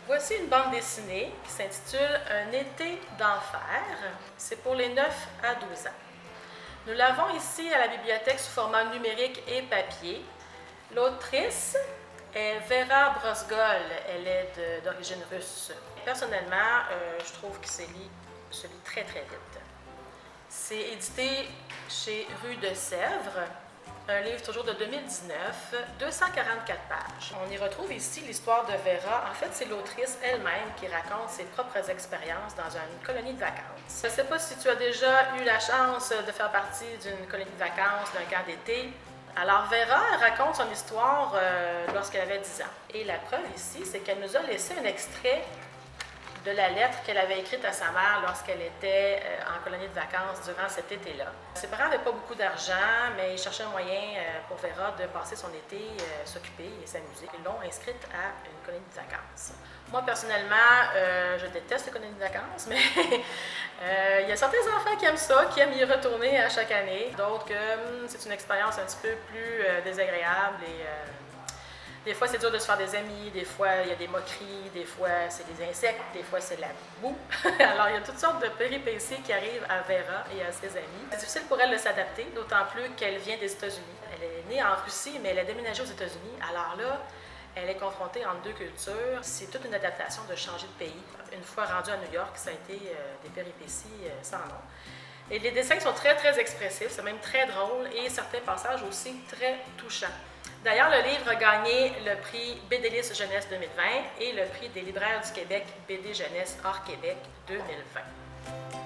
Voici une bande dessinée qui s'intitule Un été d'enfer. C'est pour les 9 à 12 ans. Nous l'avons ici à la bibliothèque sous format numérique et papier. L'autrice est Vera Brosgol. Elle est d'origine russe. Personnellement, je trouve que se lit très très vite. C'est édité chez Rue de Sèvres. Un livre toujours de 2019, 244 pages. On y retrouve ici l'histoire de Vera. En fait, c'est l'autrice elle-même qui raconte ses propres expériences dans une colonie de vacances. Je ne sais pas si tu as déjà eu la chance de faire partie d'une colonie de vacances, d'un camp d'été. Alors, Vera raconte son histoire lorsqu'elle avait 10 ans. Et la preuve ici, c'est qu'elle nous a laissé un extrait de la lettre qu'elle avait écrite à sa mère lorsqu'elle était en colonie de vacances durant cet été-là. Ses parents n'avaient pas beaucoup d'argent, mais ils cherchaient un moyen pour Vera de passer son été, s'occuper et s'amuser. Ils l'ont inscrite à une colonie de vacances. Moi, personnellement, je déteste les colonies de vacances, mais il y a certains enfants qui aiment ça, qui aiment y retourner à chaque année. D'autres que c'est une expérience un petit peu plus désagréable et des fois, c'est dur de se faire des amis, des fois, il y a des moqueries, des fois, c'est des insectes, des fois, c'est la boue. Alors, il y a toutes sortes de péripéties qui arrivent à Vera et à ses amis. C'est difficile pour elle de s'adapter, d'autant plus qu'elle vient des États-Unis. Elle est née en Russie, mais elle a déménagé aux États-Unis. Alors là, elle est confrontée entre deux cultures. C'est toute une adaptation de changer de pays. Une fois rendue à New York, ça a été des péripéties sans nom. Et les dessins sont très, très expressifs, c'est même très drôle et certains passages aussi très touchants. D'ailleurs, le livre a gagné le prix BDLIS Jeunesse 2020 et le prix des libraires du Québec BD Jeunesse hors Québec 2020.